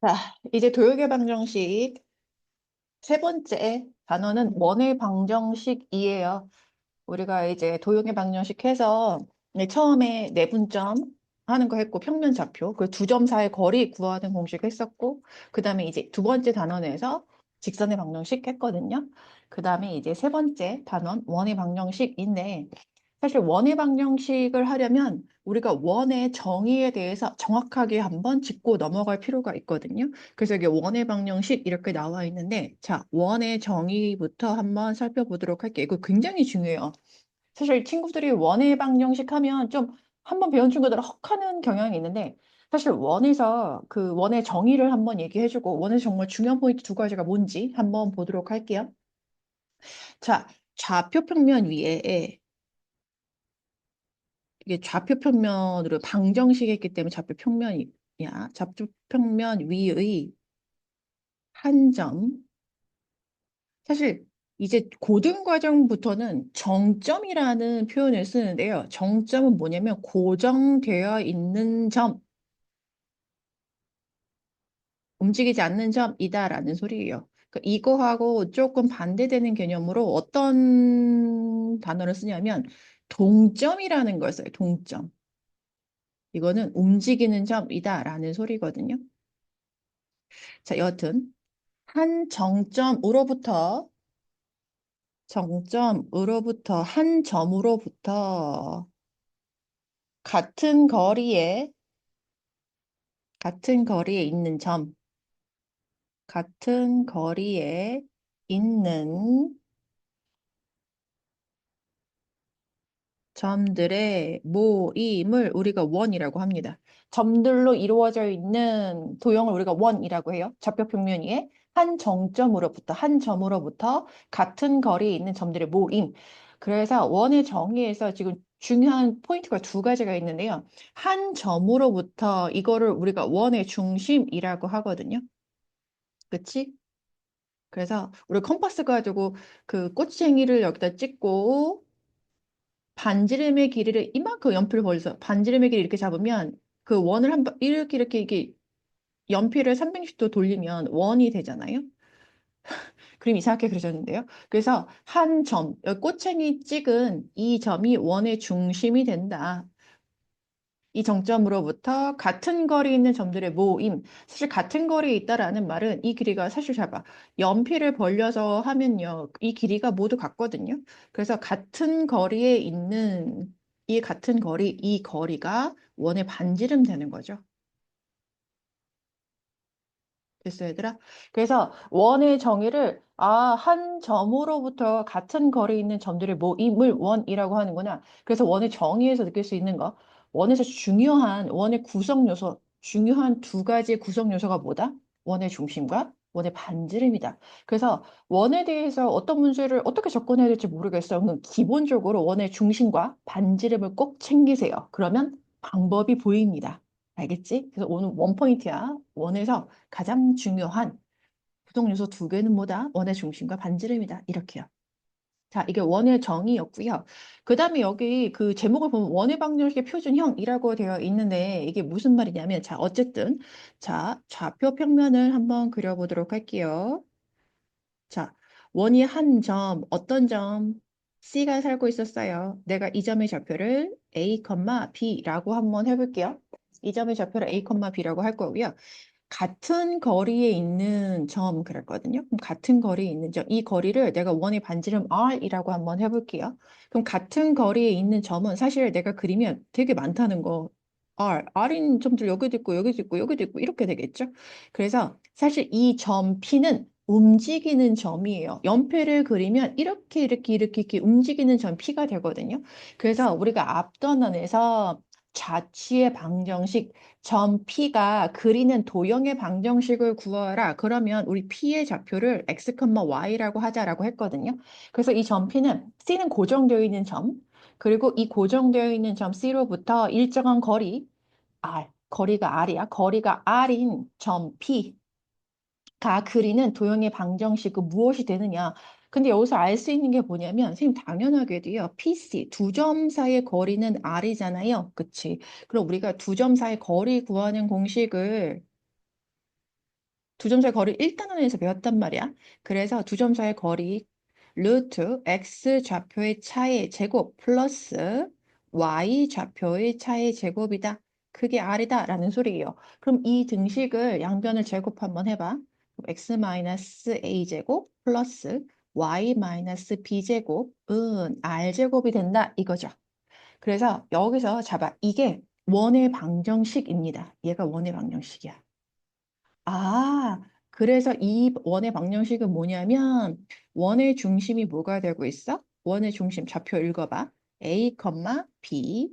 자, 이제 도형의 방정식 세 번째 단원은 원의 방정식이에요. 우리가 이제 도형의 방정식 해서 처음에 내분점 하는 거 했고 평면 좌표 그 두 점 사이의 거리 구하는 공식 했었고 그 다음에 이제 두 번째 단원에서 직선의 방정식 했거든요. 그 다음에 이제 세 번째 단원 원의 방정식인데 사실 원의 방정식을 하려면 우리가 원의 정의에 대해서 정확하게 한번 짚고 넘어갈 필요가 있거든요. 그래서 이게 원의 방정식 이렇게 나와 있는데, 자, 원의 정의부터 한번 살펴보도록 할게요. 이거 굉장히 중요해요. 사실 친구들이 원의 방정식 하면 좀 한번 배운 친구들은 헉하는 경향이 있는데, 사실 원에서 그 원의 정의를 한번 얘기해주고, 원에서 정말 중요한 포인트 두 가지가 뭔지 한번 보도록 할게요. 자, 좌표 평면 위에 이게 좌표 평면으로 방정식이기 때문에 좌표 평면이야. 좌표 평면 위의 한 점. 사실 이제 고등 과정부터는 정점이라는 표현을 쓰는데요. 정점은 뭐냐면 고정되어 있는 점, 움직이지 않는 점이다라는 소리예요. 그러니까 이거하고 조금 반대되는 개념으로 어떤 단어를 쓰냐면 동점이라는 걸 써요. 동점. 이거는 움직이는 점이다라는 소리거든요. 자, 여튼 한 정점으로부터 한 점으로부터 같은 거리에 같은 거리에 있는 점, 같은 거리에 있는 점들의 모임을 우리가 원이라고 합니다. 점들로 이루어져 있는 도형을 우리가 원이라고 해요. 좌표 평면 위에 한 점으로부터 같은 거리에 있는 점들의 모임. 그래서 원의 정의에서 지금 중요한 포인트가 두 가지가 있는데요. 한 점으로부터 이거를 우리가 원의 중심이라고 하거든요. 그치? 그래서 우리 컴파스 가지고 그 꼬챙이를 여기다 찍고 반지름의 길이를 이만큼 연필을 벌려서 반지름의 길이 이렇게 잡으면 그 원을 이렇게 연필을 360도 돌리면 원이 되잖아요. 그림 이상하게 그려졌는데요. 그래서 한 점, 꼬챙이 찍은 이 점이 원의 중심이 된다. 이 정점으로부터 같은 거리에 있는 점들의 모임. 사실 같은 거리에 있다라는 말은 이 길이가 사실 잘 봐. 연필을 벌려서 하면요. 이 길이가 모두 같거든요. 그래서 같은 거리에 있는 이 같은 거리, 이 거리가 원의 반지름 되는 거죠. 됐어요, 얘들아? 그래서 원의 정의를 한 점으로부터 같은 거리에 있는 점들의 모임을 원이라고 하는구나. 그래서 원의 정의에서 느낄 수 있는 거. 원에서 중요한 원의 구성 요소, 중요한 두 가지의 구성 요소가 뭐다? 원의 중심과 원의 반지름이다. 그래서 원에 대해서 어떤 문제를 어떻게 접근해야 될지 모르겠어요. 그럼 기본적으로 원의 중심과 반지름을 꼭 챙기세요. 그러면 방법이 보입니다. 알겠지? 그래서 오늘 원 포인트야. 원에서 가장 중요한 구성 요소 두 개는 뭐다? 원의 중심과 반지름이다. 이렇게요. 자, 이게 원의 정의였고요. 그 다음에 여기 그 제목을 보면 원의 방정식의 표준형이라고 되어 있는데 이게 무슨 말이냐면 자, 어쨌든 자, 좌표 평면을 한번 그려보도록 할게요. 자, 원이 한 점, 어떤 점? C가 살고 있었어요. 내가 이 점의 좌표를 A, B라고 한번 해볼게요. 이 점의 좌표를 A, B라고 할 거고요. 같은 거리에 있는 점 그랬거든요. 그럼 같은 거리에 있는 점, 이 거리를 내가 원의 반지름 R이라고 한번 해볼게요. 그럼 같은 거리에 있는 점은 사실 내가 그리면 되게 많다는 거. R인 점들 여기도 있고 여기도 있고 여기도 있고 이렇게 되겠죠. 그래서 사실 이 점 P는 움직이는 점이에요. 연필을 그리면 이렇게 움직이는 점 P가 되거든요. 그래서 우리가 앞전원에서 좌치의 방정식 점 P가 그리는 도형의 방정식을 구하라. 그러면 우리 P의 좌표를 x, y라고 하자라고 했거든요. 그래서 이 점 P는 C는 고정되어 있는 점, 그리고 이 고정되어 있는 점 C로부터 일정한 거리, R, 거리가 R이야. 거리가 R인 점 P가 그리는 도형의 방정식은 무엇이 되느냐. 근데 여기서 알 수 있는 게 뭐냐면, 선생님 당연하게도요, PC, 두 점 사이의 거리는 R이잖아요. 그치? 그럼 우리가 두 점 사이의 거리 구하는 공식을 두 점 사이 거리 1단원에서 배웠단 말이야. 그래서 두 점 사이 거리 루트 x 좌표의 차의 제곱 플러스 y 좌표의 차의 제곱이다. 그게 r이다 라는 소리예요. 그럼 이 등식을 양변을 제곱 한번 해봐. x 마이너스 a 제곱 플러스 y 마이너스 b 제곱은 r 제곱이 된다 이거죠. 그래서 여기서 잡아. 이게 원의 방정식입니다. 얘가 원의 방정식이야. 아, 그래서 이 원의 방정식은 뭐냐면 원의 중심이 뭐가 되고 있어? 원의 중심 좌표 읽어봐. A, B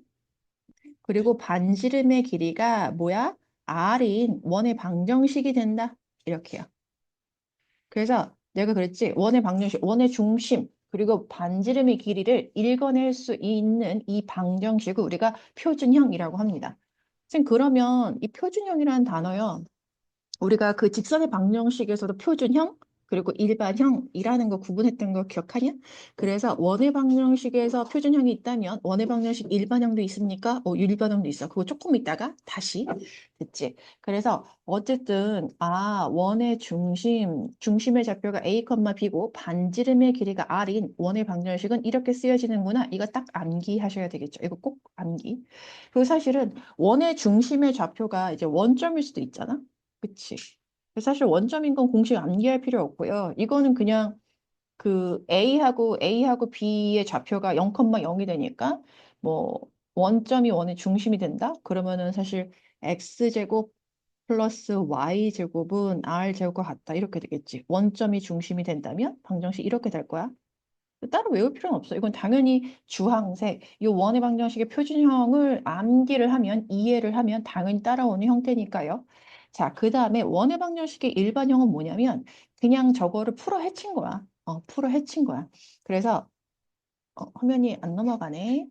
그리고 반지름의 길이가 뭐야? R인 원의 방정식이 된다. 이렇게요. 그래서 내가 그랬지. 원의 방정식, 원의 중심 그리고 반지름의 길이를 읽어낼 수 있는 이 방정식을 우리가 표준형이라고 합니다. 지금 그러면 이 표준형이라는 단어요. 우리가 그 직선의 방정식에서도 표준형 그리고 일반형이라는 거 구분했던 거 기억하냐? 그래서 원의 방정식에서 표준형이 있다면 원의 방정식 일반형도 있습니까? 일반형도 있어. 그거 조금 있다가 다시 됐지. 그래서 어쨌든 원의 중심의 좌표가 A, B고 반지름의 길이가 R인 원의 방정식은 이렇게 쓰여지는구나. 이거 딱 암기하셔야 되겠죠. 이거 꼭 암기. 그리고 사실은 원의 중심의 좌표가 이제 원점일 수도 있잖아. 그치. 사실 원점인 건 공식 암기할 필요 없고요. 이거는 그냥 그 A하고 B의 좌표가 0,0이 되니까 뭐 원점이 원의 중심이 된다? 그러면은 사실 X제곱 플러스 Y제곱은 R제곱과 같다. 이렇게 되겠지. 원점이 중심이 된다면 방정식 이렇게 될 거야. 따로 외울 필요는 없어. 이건 당연히 주황색, 이 원의 방정식의 표준형을 암기를 하면, 이해를 하면 당연히 따라오는 형태니까요. 자, 그 다음에 원의 방정식의 일반형은 뭐냐면 그냥 저거를 풀어 헤친 거야. 풀어 헤친 거야. 그래서 화면이 안 넘어가네.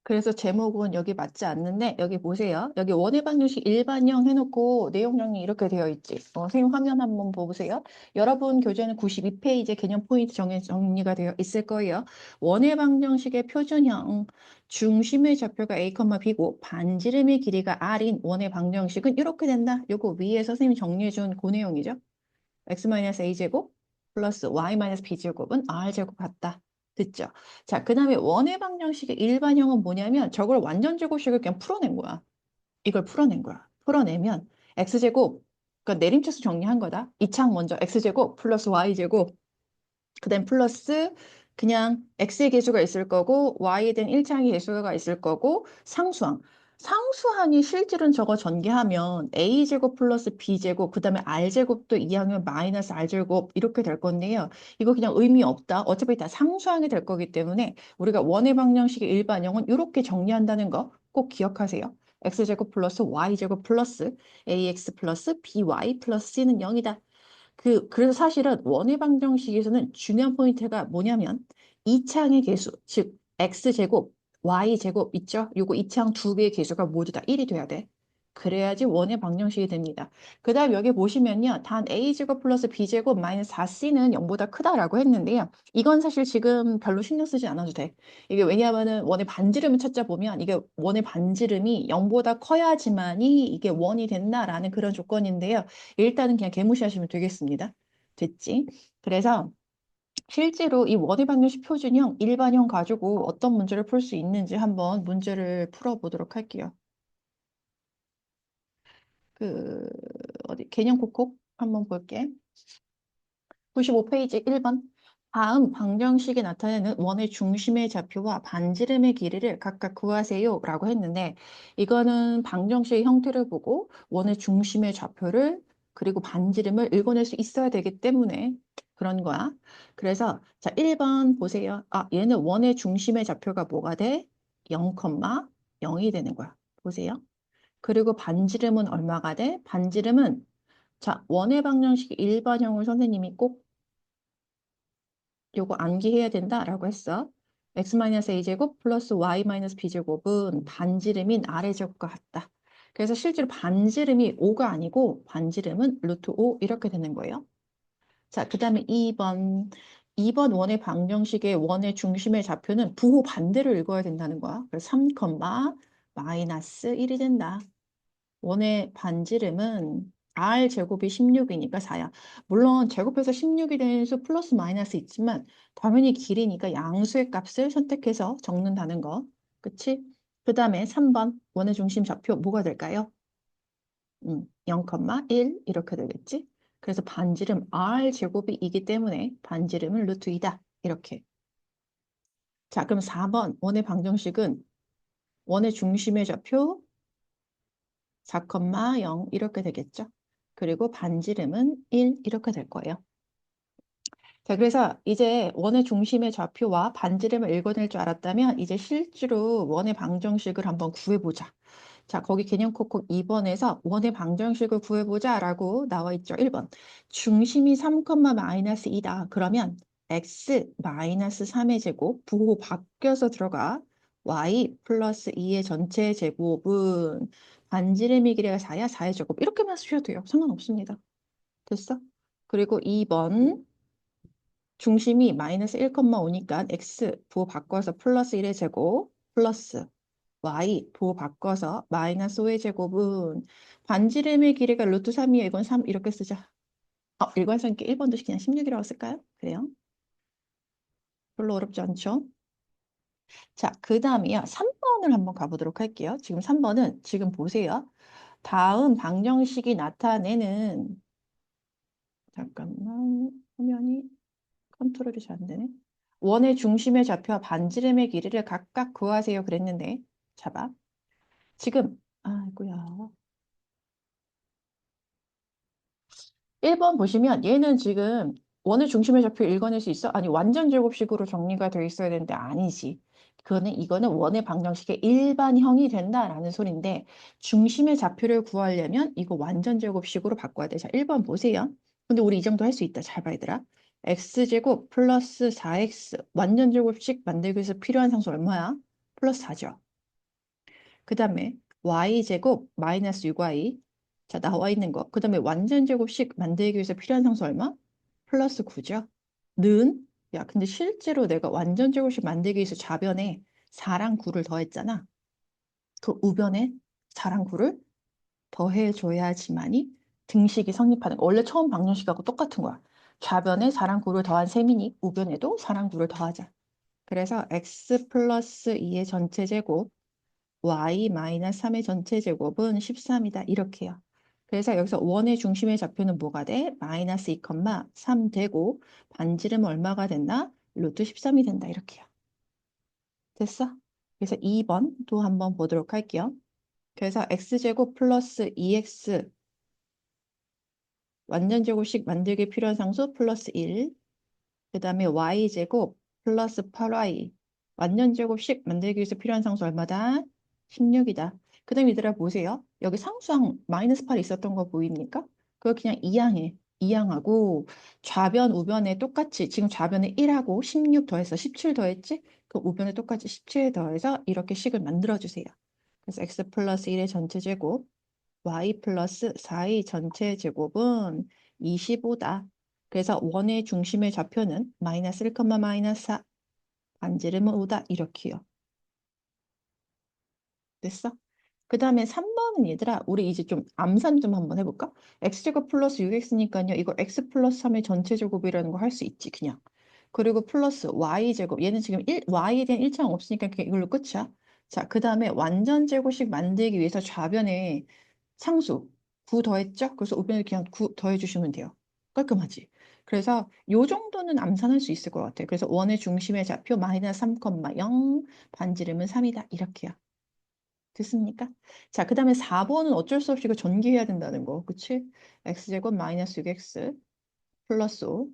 그래서 제목은 여기 맞지 않는데 여기 보세요. 여기 원의 방정식 일반형 해놓고 내용 정리 이렇게 되어 있지. 선생님 화면 한번 보세요. 여러분 교재는 92페이지 개념 포인트 정리가 되어 있을 거예요. 원의 방정식의 표준형 중심의 좌표가 A, B고 반지름의 길이가 R인 원의 방정식은 이렇게 된다. 요거 위에 선생님이 정리해준 그 내용이죠. x-a제곱 플러스 y-b제곱은 r제곱 같다. 됐죠? 자, 그 다음에 원의 방정식의 일반형은 뭐냐면 저걸 완전 제곱식을 그냥 풀어낸 거야. 이걸 풀어낸 거야. 풀어내면 x제곱, 그러니까 내림차수 정리한 거다. 이 창 먼저 x제곱 플러스 y제곱 그다음 플러스 그냥 x의 계수가 있을 거고 y에 대한 1차항의 계수가 있을 거고 상수항. 상수항이 실질은 저거 전개하면 a제곱 플러스 b제곱 그다음에 r제곱도 이항은 마이너스 r제곱 이렇게 될 건데요. 이거 그냥 의미 없다. 어차피 다 상수항이 될 거기 때문에 우리가 원의 방정식의 일반형은 이렇게 정리한다는 거 꼭 기억하세요. x제곱 플러스 y제곱 플러스 ax 플러스 by 플러스 c는 0이다. 그래서 사실은 원의 방정식에서는 중요한 포인트가 뭐냐면 이차항의 개수, 즉 x제곱, y제곱 있죠? 요거 이차항 두 개의 개수가 모두 다 1이 돼야 돼. 그래야지 원의 방정식이 됩니다. 그 다음 여기 보시면요. 단 a제곱 플러스 b제곱 마이너스 4c는 0보다 크다라고 했는데요. 이건 사실 지금 별로 신경 쓰지 않아도 돼. 이게 왜냐하면은 원의 반지름을 찾자 보면 이게 원의 반지름이 0보다 커야지만이 이게 원이 된다라는 그런 조건인데요. 일단은 그냥 개무시하시면 되겠습니다. 됐지? 그래서 실제로 이 원의 방정식 표준형, 일반형 가지고 어떤 문제를 풀 수 있는지 한번 문제를 풀어보도록 할게요. 어디 개념 콕콕 한번 볼게. 95페이지 1번. 다음 방정식에 나타내는 원의 중심의 좌표와 반지름의 길이를 각각 구하세요 라고 했는데 이거는 방정식의 형태를 보고 원의 중심의 좌표를 그리고 반지름을 읽어낼 수 있어야 되기 때문에 그런 거야. 그래서 자 1번 보세요. 얘는 원의 중심의 좌표가 뭐가 돼? 0,0이 되는 거야. 보세요. 그리고 반지름은 얼마가 돼? 반지름은 자 원의 방정식 일반형을 선생님이 꼭 요거 암기해야 된다라고 했어. x-a제곱 플러스 y-b제곱은 반지름인 아래 제곱과 같다. 그래서 실제로 반지름이 5가 아니고 반지름은 루트 5 이렇게 되는 거예요. 자, 그 다음에 2번. 2번 원의 방정식의 원의 중심의 좌표는 부호 반대로 읽어야 된다는 거야. 그래서 3, 마이너스 1이 된다. 원의 반지름은 r 제곱이 16이니까 4야. 물론 제곱해서 16이 되는 수 플러스 마이너스 있지만 당연히 길이니까 양수의 값을 선택해서 적는다는 거. 그치? 그 다음에 3번 원의 중심 좌표 뭐가 될까요? 0,1 이렇게 되겠지? 그래서 반지름 r 제곱이 이기 때문에 반지름은 루트 2다. 이렇게. 자, 그럼 4번 원의 방정식은 원의 중심의 좌표 4,0 이렇게 되겠죠? 그리고 반지름은 1 이렇게 될 거예요. 자, 그래서 이제 원의 중심의 좌표와 반지름을 읽어낼 줄 알았다면 이제 실제로 원의 방정식을 한번 구해보자. 자, 거기 개념 코코 2번에서 원의 방정식을 구해보자 라고 나와 있죠. 1번. 중심이 3, 마이너스 2다. 그러면 x 마이너스 3의 제곱 부호 바뀌어서 들어가 y 플러스 2의 전체 제곱은 반지름의 길이가 4야 4의 제곱 이렇게만 쓰셔도 돼요. 상관없습니다. 됐어? 그리고 2번 중심이 마이너스 1,5니까 x 부호 바꿔서 플러스 1의 제곱 플러스 y 부호 바꿔서 마이너스 5의 제곱은 반지름의 길이가 루트 3이에요. 이건 3 이렇게 쓰자. 일관성 있게 1번도 그냥 16이라고 쓸까요? 그래요. 별로 어렵지 않죠? 자, 그 다음이요. 3번을 한번 가보도록 할게요. 지금 3번은 지금 보세요. 다음 방정식이 나타내는 잠깐만 화면이 컨트롤이 잘 안 되네. 원의 중심의 좌표와 반지름의 길이를 각각 구하세요. 그랬는데 잡아. 지금 아이고야. 1번 보시면 얘는 지금 원의 중심의 좌표 읽어낼 수 있어? 아니 완전 제곱식으로 정리가 되어 있어야 되는데 아니지. 이거는 원의 방정식의 일반형이 된다라는 소리인데 중심의 좌표를 구하려면 이거 완전 제곱식으로 바꿔야 돼. 자, 1번 보세요. 근데 우리 이 정도 할 수 있다. 잘 봐, 얘들아. x제곱 플러스 4x 완전 제곱식 만들기 위해서 필요한 상수 얼마야? 플러스 4죠. 그 다음에 y제곱 마이너스 6y. 자, 나와 있는 거. 그 다음에 완전 제곱식 만들기 위해서 필요한 상수 얼마? 플러스 9죠. 는? 야, 근데 실제로 내가 완전 제곱식 만들기 위해서 좌변에 4랑 9를 더했잖아. 그 우변에 4랑 9를 더해줘야지만이 등식이 성립하는 거. 원래 처음 방정식하고 똑같은 거야. 좌변에 4랑 9를 더한 셈이니 우변에도 4랑 9를 더하자. 그래서 x 플러스 2의 전체 제곱 y 마이너스 3의 전체 제곱은 13이다. 이렇게요. 그래서 여기서 원의 중심의 좌표는 뭐가 돼? 마이너스 2,3 되고 반지름은 얼마가 된다? 루트 13이 된다. 이렇게요. 됐어? 그래서 2번 또 한번 보도록 할게요. 그래서 x제곱 플러스 2x 완전 제곱식 만들기 필요한 상수 플러스 1. 그 다음에 y제곱 플러스 8y 완전 제곱식 만들기 위해서 필요한 상수 얼마다? 16이다. 그 다음에 얘들아 보세요. 여기 상수항 마이너스 8이 있었던 거 보입니까? 그거 그냥 이항해. 이항하고 좌변 우변에 똑같이 지금 좌변에 1하고 16 더해서 17 더했지? 그 우변에 똑같이 17 더해서 이렇게 식을 만들어주세요. 그래서 x 플러스 1의 전체 제곱 y 플러스 4의 전체 제곱은 25다. 그래서 원의 중심의 좌표는 마이너스 1, 마이너스 4, 반지름은 5다. 이렇게요. 됐어? 그 다음에 3번은 얘들아 우리 이제 좀 암산 좀 한번 해볼까? x제곱 플러스 6x니까요. 이거 x 플러스 3의 전체 제곱이라는 거 할 수 있지 그냥. 그리고 플러스 y제곱 얘는 지금 y에 대한 일치항 없으니까 그냥 이걸로 끝이야. 자, 그 다음에 완전 제곱식 만들기 위해서 좌변에 상수 9 더했죠? 그래서 우변에 그냥 9 더해주시면 돼요. 깔끔하지? 그래서 요 정도는 암산할 수 있을 것 같아요. 그래서 원의 중심의 좌표 마이너스 3,0 반지름은 3이다. 이렇게요. 됐습니까? 자, 그 다음에 4번은 어쩔 수 없이 이거 전개해야 된다는 거. 그치? x제곱 마이너스 6x 플러스 5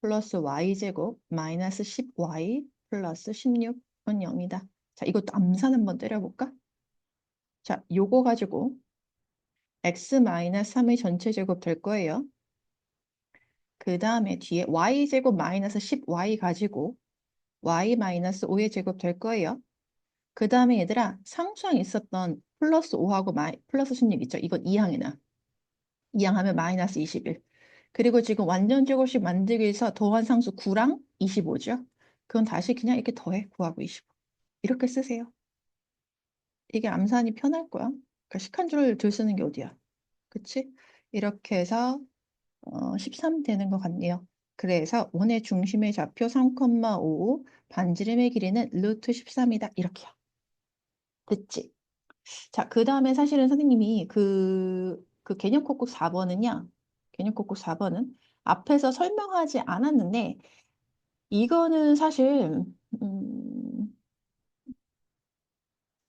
플러스 y제곱 마이너스 10y 플러스 16은 0이다. 자, 이것도 암산 한번 때려볼까? 자, 요거 가지고 x 마이너스 3의 전체 제곱 될 거예요. 그 다음에 뒤에 y제곱 마이너스 10y 가지고 y 마이너스 5의 제곱 될 거예요. 그 다음에 얘들아 상수항 있었던 플러스 5하고 플러스 16 있죠? 이건 2항이나 2항하면 마이너스 21. 그리고 지금 완전 제곱식 만들기 위해서 더한 상수 9랑 25죠? 그건 다시 그냥 이렇게 더해 9하고 25. 이렇게 쓰세요. 이게 암산이 편할 거야. 그러니까 식한 줄을 들 쓰는 게 어디야? 그치? 이렇게 해서 13 되는 것 같네요. 그래서 원의 중심의 좌표 3,5, 반지름의 길이는 루트 13이다. 이렇게요. 됐지? 자, 그 다음에 사실은 선생님이 그 개념 콕콕 4번은요. 개념 콕콕 4번은 앞에서 설명하지 않았는데 이거는 사실 음,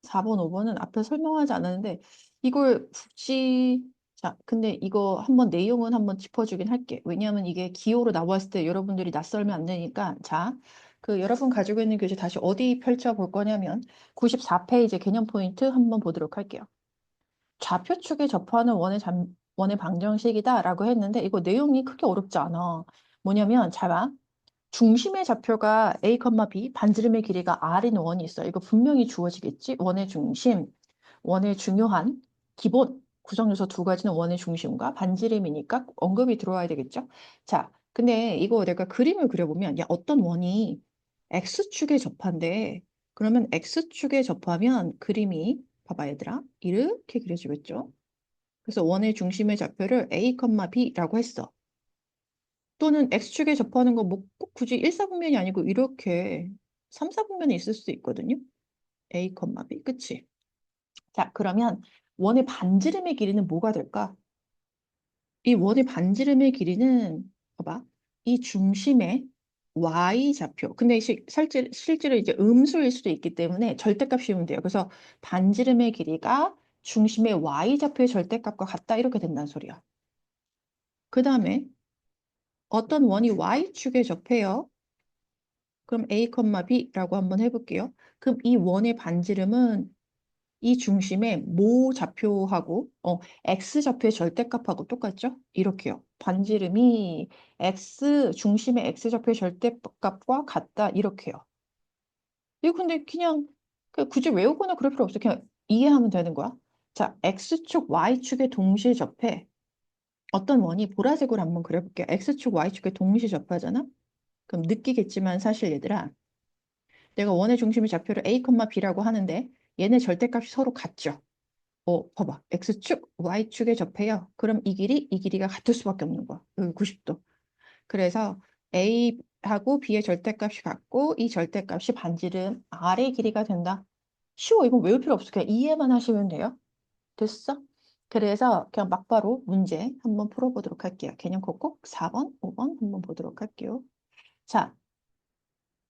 4번, 5번은 앞에 설명하지 않았는데 이걸 굳이 자, 근데 이거 한번 내용은 한번 짚어주긴 할게. 왜냐하면 이게 기호로 나왔을 때 여러분들이 낯설면 안 되니까 자, 그 여러분 가지고 있는 교재 다시 어디 펼쳐 볼 거냐면 94페이지 개념 포인트 한번 보도록 할게요. 좌표축에 접하는 원의 방정식이다라고 했는데 이거 내용이 크게 어렵지 않아. 뭐냐면 잘 봐. 중심의 좌표가 A, B, 반지름의 길이가 R인 원이 있어. 이거 분명히 주어지겠지? 원의 중심, 원의 중요한 기본 구성 요소 두 가지는 원의 중심과 반지름이니까 언급이 들어와야 되겠죠? 자, 근데 이거 내가 그림을 그려보면 야, 어떤 원이 X축에 접한대. 그러면 X축에 접하면 그림이 봐봐 얘들아. 이렇게 그려지겠죠? 그래서 원의 중심의 좌표를 A, B라고 했어. 또는 X축에 접하는 거 뭐 꼭 굳이 1, 4분면이 아니고 이렇게 3, 4분면에 있을 수도 있거든요. A, B. 그치? 자, 그러면 원의 반지름의 길이는 뭐가 될까? 이 원의 반지름의 길이는 봐봐. 이 중심의 Y좌표. 근데 실제로 이제 음수일 수도 있기 때문에 절대값 씌우면 돼요. 그래서 반지름의 길이가 중심의 Y좌표의 절대값과 같다. 이렇게 된다는 소리야. 그 다음에 어떤 원이 Y축에 접해요. 그럼 A, B라고 한번 해볼게요. 그럼 이 원의 반지름은 이 중심의 모 좌표하고 X 좌표의 절대값하고 똑같죠? 이렇게요. 반지름이 중심의 X 좌표의 절대값과 같다. 이렇게요. 이거 근데 그냥 굳이 외우거나 그럴 필요 없어. 그냥 이해하면 되는 거야. 자, X축, Y축에 동시에 접해. 어떤 원이 보라색으로 한번 그려볼게요. X축, Y축에 동시에 접하잖아? 그럼 느끼겠지만 사실 얘들아 내가 원의 중심의 좌표를 A, B라고 하는데 얘네 절대값이 서로 같죠. 봐봐. X축, Y축에 접해요. 그럼 이 길이가 같을 수밖에 없는 거야. 여기 90도. 그래서 A하고 B의 절대값이 같고 이 절대값이 반지름 R의 길이가 된다. 쉬워. 이건 외울 필요 없어. 그냥 이해만 하시면 돼요. 됐어? 그래서 그냥 막바로 문제 한번 풀어보도록 할게요. 개념 콕콕 4번, 5번 한번 보도록 할게요. 자,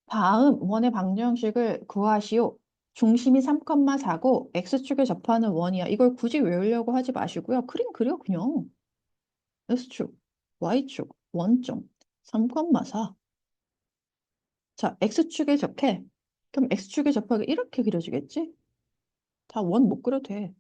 다음 원의 방정식을 구하시오. 중심이 3,4고 X축에 접하는 원이야. 이걸 굳이 외우려고 하지 마시고요. 그림 그려 그냥. X축, Y축, 원점, 3,4. 자, X축에 접해. 그럼 X축에 접하게 이렇게 그려지겠지? 다 원 못 그려도 돼.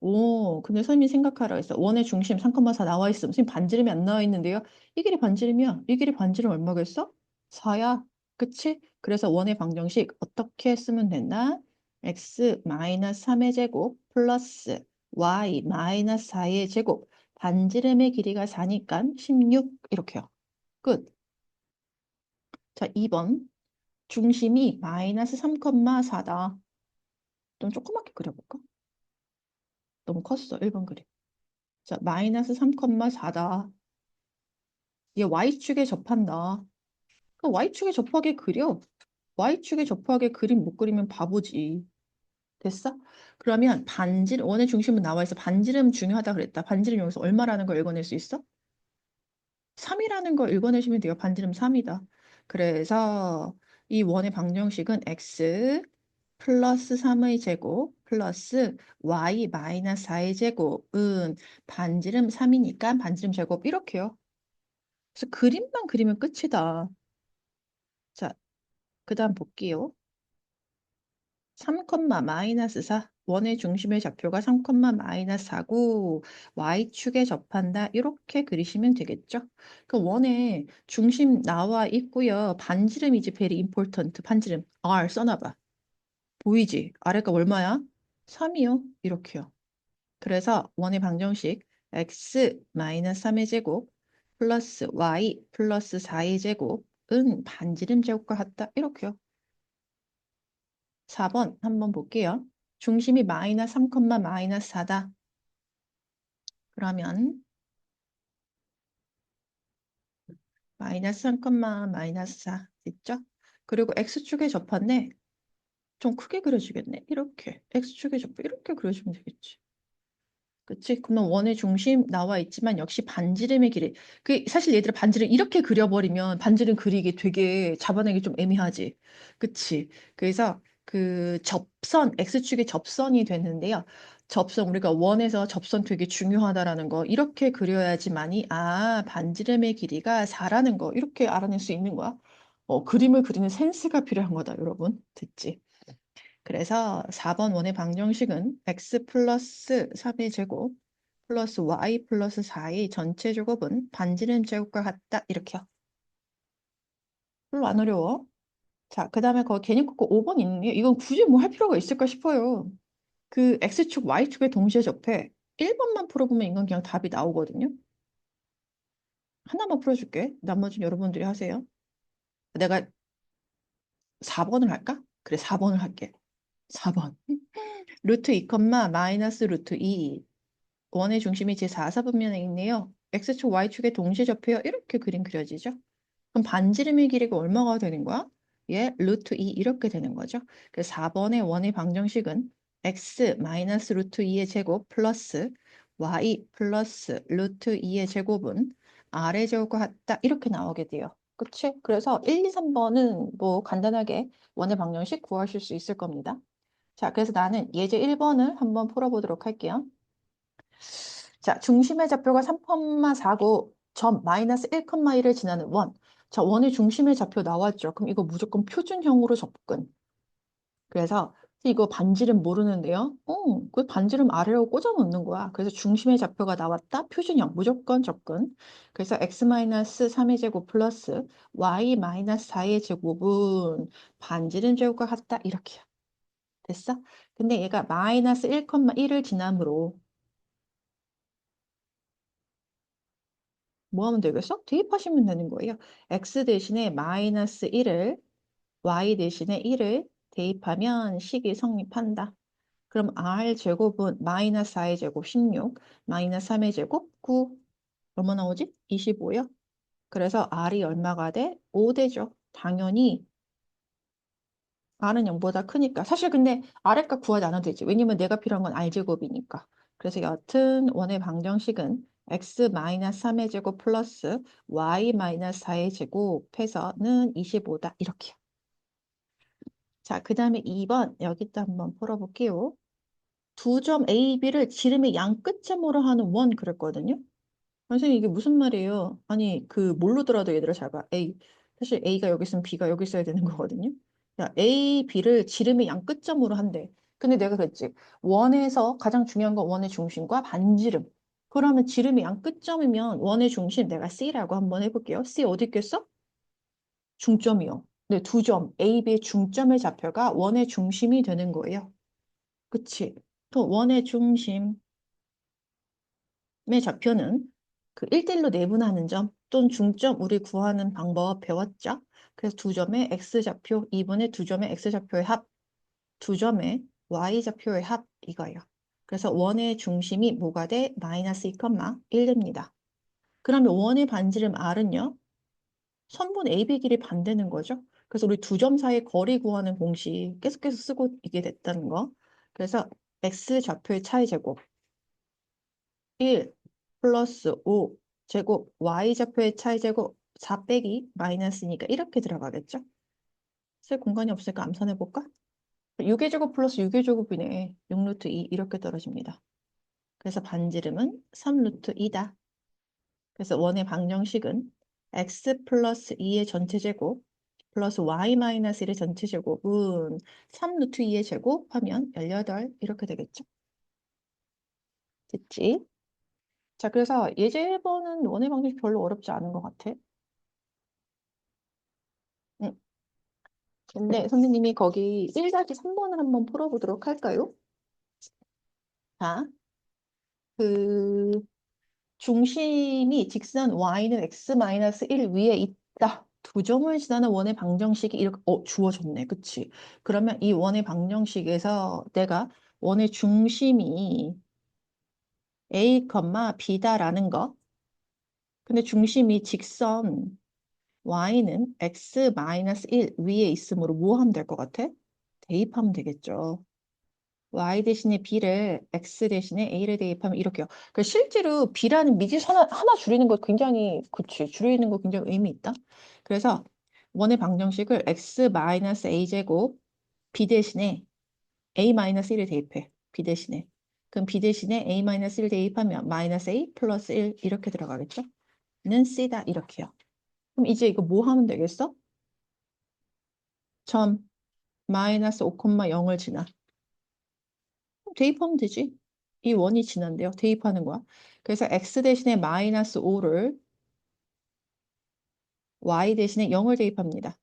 오, 근데 선생님이 생각하라 했어. 원의 중심 3,4 나와 있음. 선생님 반지름이 안 나와 있는데요. 이 길이 반지름이야. 이 길이 반지름 얼마겠어? 4야. 그치? 그래서 원의 방정식 어떻게 쓰면 된다? x-3의 제곱 플러스 y-4의 제곱. 반지름의 길이가 4니까 16 이렇게요. 끝. 자, 2번. 중심이 마이너스 3,4다. 좀 조그맣게 그려볼까? 너무 컸어. 1번 그림. 자, 마이너스 3,4다. 얘 Y축에 접한다. 그 Y축에 접하게 그려. Y축에 접하게 그림 못 그리면 바보지. 됐어? 그러면 원의 중심은 나와 있어. 반지름 중요하다 그랬다. 반지름 여기서 얼마라는 걸 읽어낼 수 있어? 3이라는 걸 읽어내시면 돼요. 반지름 3이다. 그래서 이 원의 방정식은 x 플러스 3의 제곱 플러스 y 마이너스 4의 제곱은 반지름 3이니까 반지름 제곱 이렇게요. 그래서 그림만 그리면 끝이다. 자, 그 다음 볼게요. 3, 마이너스 4. 원의 중심의 좌표가 3, 마이너스 4고 y축에 접한다. 이렇게 그리시면 되겠죠. 그 원의 중심 나와 있고요. 반지름이지 very important. 반지름 R 써놔봐. 보이지? 아래가 얼마야? 3이요. 이렇게요. 그래서 원의 방정식 x 마이너스 3의 제곱 플러스 y 플러스 4의 제곱은 반지름 제곱과 같다. 이렇게요. 4번 한번 볼게요. 중심이 마이너스 3, 마이너스 4다. 그러면 마이너스 3, 마이너스 4 됐죠? 그리고 x축에 접한데 좀 크게 그려주겠네. 이렇게 x축에 접해 이렇게 그려주면 되겠지. 그치? 그러면 원의 중심 나와 있지만 역시 반지름의 길이. 그 사실 얘들아 반지름 이렇게 그려버리면 반지름 그리기 되게 잡아내기 좀 애매하지. 그치? 그래서 그 접선, x축의 접선이 되는데요. 접선, 우리가 원에서 접선 되게 중요하다라는 거 이렇게 그려야지만이 반지름의 길이가 4라는 거 이렇게 알아낼 수 있는 거야. 그림을 그리는 센스가 필요한 거다, 여러분. 됐지? 그래서 4번 원의 방정식은 x 플러스 3의 제곱 플러스 y 플러스 4의 전체 제곱은 반지름 제곱과 같다. 이렇게요. 별로 안 어려워. 자, 그 다음에 거기 개념 꽂고 5번 있는데 이건 굳이 뭐 할 필요가 있을까 싶어요. 그 x축, y축에 동시에 접해. 1번만 풀어보면 이건 그냥 답이 나오거든요. 하나만 풀어줄게. 나머지는 여러분들이 하세요. 내가 4번을 할까? 그래, 4번을 할게. 4번. 루트 2, 마이너스 루트 2. 원의 중심이 제4사분면에 있네요. X축, Y축에 동시에 접해요. 이렇게 그림 그려지죠. 그럼 반지름의 길이가 얼마가 되는 거야? 예, 루트 2 이렇게 되는 거죠. 그래서 4번의 원의 방정식은 x 마이너스 루트 2의 제곱 플러스 y 플러스 루트 2의 제곱은 r의 제곱과 같다. 이렇게 나오게 돼요. 그치? 그래서 1, 2, 3번은 뭐 간단하게 원의 방정식 구하실 수 있을 겁니다. 자, 그래서 나는 예제 1번을 한번 풀어보도록 할게요. 자, 중심의 좌표가 3,4고 점 마이너스 1,1을 지나는 원. 자, 원의 중심의 좌표 나왔죠. 그럼 이거 무조건 표준형으로 접근. 그래서 이거 반지름 모르는데요. 그 반지름 아래로 꽂아 놓는 거야. 그래서 중심의 좌표가 나왔다. 표준형 무조건 접근. 그래서 x-3의 제곱 플러스 y-4의 제곱은 반지름 제곱과 같다. 이렇게요. 됐어? 근데 얘가 마이너스 1,1을 지나므로 뭐 하면 되겠어? 대입하시면 되는 거예요. x 대신에 마이너스 1을 y 대신에 1을 대입하면 식이 성립한다. 그럼 r 제곱은 마이너스 4의 제곱 16, 마이너스 3의 제곱 9. 얼마 나오지? 25요. 그래서 r이 얼마가 돼? 5 되죠. 당연히 r은 0보다 크니까. 사실 근데 r값 구하지 않아도 되지. 왜냐면 내가 필요한 건 r 제곱이니까. 그래서 여튼 원의 방정식은 x-3의 제곱 플러스 y-4의 제곱 해서는 25다. 이렇게요. 자, 그 다음에 2번 여기도 한번 풀어볼게요. 두 점 A, B를 지름의 양 끝점으로 하는 원 그랬거든요. 선생님 이게 무슨 말이에요? 아니 그 모르더라도 얘들아 잘 봐. A. 사실 A가 여기 있으면 B가 여기 있어야 되는 거거든요. 야, A, B를 지름의 양 끝점으로 한대. 근데 내가 그랬지. 원에서 가장 중요한 건 원의 중심과 반지름. 그러면 지름의 양 끝점이면 원의 중심 내가 C라고 한번 해볼게요. C 어디 있겠어? 중점이요. 네, 두 점. A, B의 중점의 좌표가 원의 중심이 되는 거예요. 그치? 또 원의 중심의 좌표는 그 1대1로 내분하는 점 또는 중점 우리 구하는 방법 배웠죠? 그래서 두 점의 x좌표, 2분의 두 점의 x좌표의 합, 두 점의 y좌표의 합 이거예요. 그래서 원의 중심이 뭐가 돼? 마이너스 2,1 됩니다. 그러면 원의 반지름 r은요? 선분 AB 길이 반대는 거죠. 그래서 우리 두 점 사이의 거리 구하는 공식 계속해서 쓰고 있게 됐다는 거. 그래서 x좌표의 차이 제곱 1 플러스 5 제곱 y좌표의 차이 제곱 4 빼기 마이너스니까 이렇게 들어가겠죠? 쓸 공간이 없으니까 암산해 볼까? 6의 제곱 플러스 6의 제곱이네. 6루트 2 이렇게 떨어집니다. 그래서 반지름은 3루트 2다. 그래서 원의 방정식은 x 플러스 2의 전체 제곱 플러스 y 마이너스 1의 전체 제곱은 3루트 2의 제곱 하면 18 이렇게 되겠죠? 됐지? 자, 그래서 예제 1번은 원의 방정식 별로 어렵지 않은 것 같아. 응. 근데 선생님이 거기 1-3번을 한번 풀어보도록 할까요? 자, 그 중심이 직선 y는 x-1 위에 있다. 두 점을 지나는 원의 방정식이 이렇게 주어졌네. 그치? 그러면 이 원의 방정식에서 내가 원의 중심이 A, B다라는 거. 근데 중심이 직선 y는 x-1 위에 있으므로 뭐 하면 될 것 같아? 대입하면 되겠죠. y 대신에 b를 x 대신에 a를 대입하면 이렇게요. 그 실제로 b라는 미지수 하나 줄이는 거 굉장히 그치 줄이는 거 굉장히 의미 있다. 그래서 원의 방정식을 x-a 제곱 b 대신에 a-1을 대입해. b 대신에. 그럼 b 대신에 a-1 대입하면 마이너스 a 플러스 1 이렇게 들어가겠죠? 는 c다 이렇게요. 그럼 이제 이거 뭐 하면 되겠어? 점 마이너스 5,0을 지나. 그럼 대입하면 되지. 이 원이 지난데요. 대입하는 거야. 그래서 x 대신에 마이너스 5를 y 대신에 0을 대입합니다.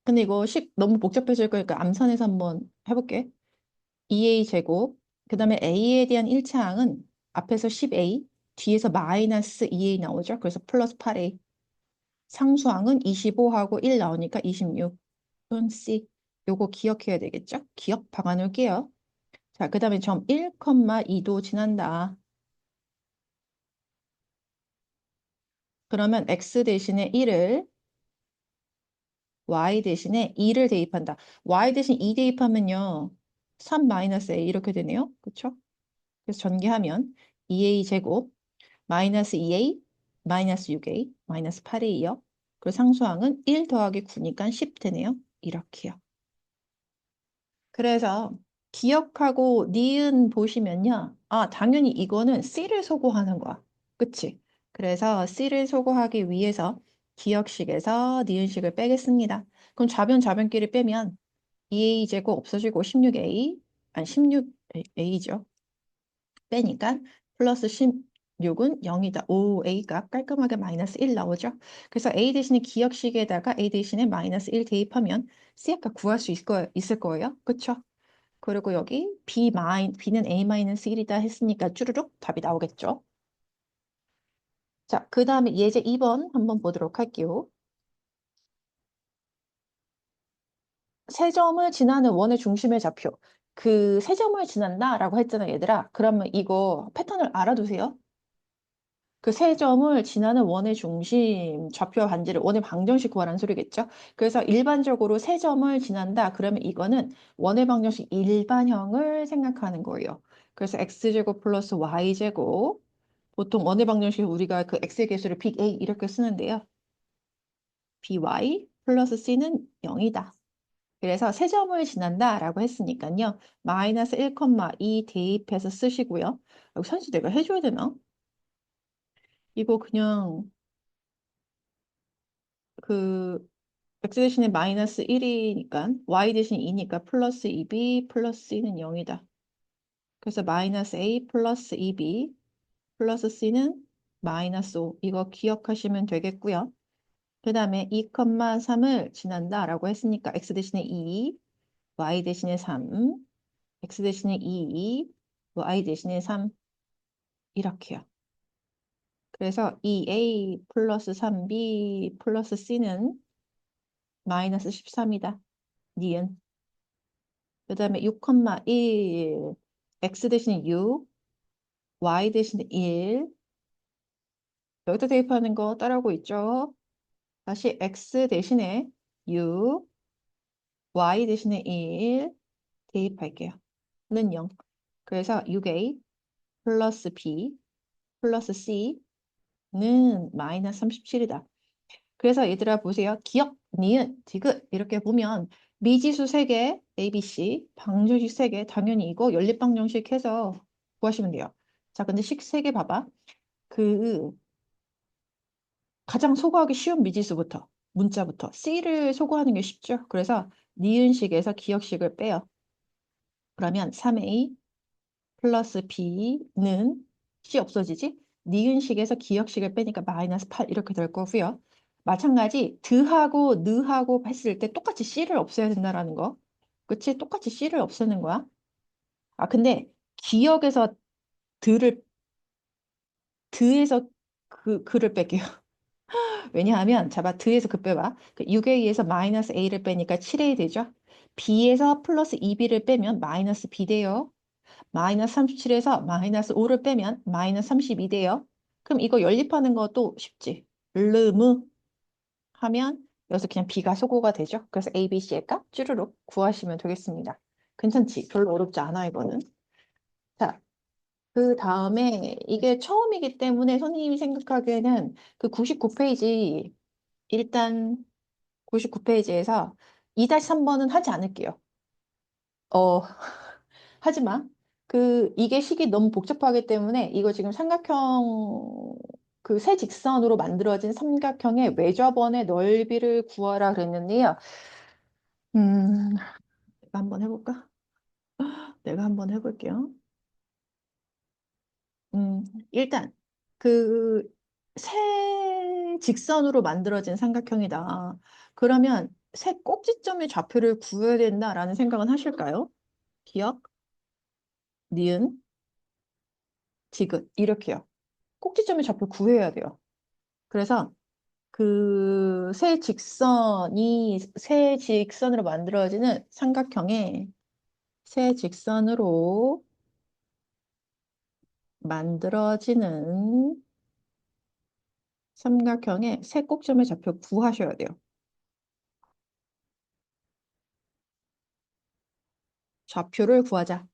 근데 이거 너무 복잡해질 거니까 암산해서 한번 해볼게. 2a 제곱, 그 다음에 a에 대한 1차항은 앞에서 10a, 뒤에서 마이너스 2a 나오죠. 그래서 플러스 8a. 상수항은 25하고 1 나오니까 26. 은 C. 요거 기억해야 되겠죠? 기억 박아놓을게요. 자, 그 다음에 점 1,2도 지난다. 그러면 x 대신에 1을 y 대신에 2를 대입한다. y 대신 2 대입하면요. 3 마이너스 a 이렇게 되네요. 그쵸? 그래서 전개하면 2a 제곱 마이너스 2a 마이너스 6a 마이너스 8a요. 그리고 상수항은 1 더하기 9니까 10 되네요. 이렇게요. 그래서 기억하고 니은 보시면요. 아, 당연히 이거는 C를 소거하는 거야. 그치? 그래서 C를 소거하기 위해서 기억식에서 니은식을 빼겠습니다. 그럼 좌변끼리 빼면 2a 제곱 없어지고 16a, 아니 16a죠. 빼니까 플러스 16은 0이다. 5a가 깔끔하게 마이너스 1 나오죠. 그래서 a 대신에 기억식에다가 a 대신에 마이너스 1 대입하면 C 아까 구할 수 있을 거예요. 그쵸? 그리고 여기 B는 A-1이다 했으니까 쭈르륵 답이 나오겠죠. 자, 그 다음에 예제 2번 한번 보도록 할게요. 세 점을 지나는 원의 중심의 좌표. 그 세 점을 지난다라고 했잖아요, 얘들아. 그러면 이거 패턴을 알아두세요. 그 세 점을 지나는 원의 중심, 좌표와 반지를 원의 방정식 구하라는 소리겠죠. 그래서 일반적으로 세 점을 지난다. 그러면 이거는 원의 방정식 일반형을 생각하는 거예요. 그래서 x제곱 플러스 y제곱. 보통 원의 방정식 우리가 그 x의 개수를 빅 A 이렇게 쓰는데요. by 플러스 c는 0이다. 그래서 세 점을 지난다라고 했으니까요. 마이너스 1,2 대입해서 쓰시고요. 여기 선수 내가 해줘야 되나? 이거 그냥 그 x 대신에 마이너스 1이니까 y 대신 2니까 플러스 2b 플러스 c는 0이다. 그래서 마이너스 a 플러스 2b 플러스 c는 마이너스 5. 이거 기억하시면 되겠고요. 그 다음에 2,3을 지난다라고 했으니까 x 대신에 2, y 대신에 3, x 대신에 2, y 대신에 3 이렇게요. 그래서 2a 플러스 3b 플러스 c는 마이너스 13이다. 니은. 그 다음에 6,1 x 대신에 6 y 대신에 1 여기다 대입하는 거 따라오고 있죠. 다시 x 대신에 6 y 대신에 1 대입할게요. 는 0. 그래서 6a 플러스 b 플러스 c는 마이너스 37이다. 그래서 얘들아 보세요. 기억, 니은, 디귿 이렇게 보면 미지수 3개, A, B, C, 방정식 3개, 당연히 이거 연립방정식 해서 구하시면 돼요. 자, 근데 식 3개 봐봐. 그 가장 소거하기 쉬운 미지수부터, 문자부터 C를 소거하는 게 쉽죠. 그래서 니은식에서 기억식을 빼요. 그러면 3A 플러스 B는 C 없어지지? 니은식에서 기억식을 빼니까 마이너스 8 이렇게 될 거고요. 마찬가지 드하고 느하고 했을 때 똑같이 C를 없애야 된다는 거. 그치? 똑같이 C를 없애는 거야. 아 근데 기억에서 드를 드에서 그를 뺄게요. 왜냐하면 자봐 드에서 그 빼봐. 그 6A에서 마이너스 A를 빼니까 7A 되죠. b에서 플러스 2b를 빼면 마이너스 b 돼요. 마이너스 37에서 마이너스 5를 빼면 마이너스 32 돼요. 그럼 이거 연립하는 것도 쉽지. 르무 하면 여기서 그냥 b가 소거가 되죠. 그래서 a, b, c의 값 쭈루룩 구하시면 되겠습니다. 괜찮지? 별로 어렵지 않아 이거는. 자, 그 다음에 이게 처음이기 때문에 선생님이 생각하기에는 그 99페이지 일단 99페이지에서 2-3번은 하지 않을게요. 어, 하지만 이게 식이 너무 복잡하기 때문에 이거 지금 삼각형 그 세 직선으로 만들어진 삼각형의 외접원의 넓이를 구하라 그랬는데요. 내가 한번 해볼까? 내가 한번 해볼게요. 일단 그 세 직선으로 만들어진 삼각형이다. 그러면 세 꼭지점의 좌표를 구해야 된다라는 생각은 하실까요? 기억, 니은, 디귿 이렇게요. 꼭지점의 좌표 구해야 돼요. 그래서 그 세 직선으로 만들어지는 삼각형에 세 직선으로 만들어지는 삼각형의 세 꼭점의 좌표 구하셔야 돼요. 좌표를 구하자.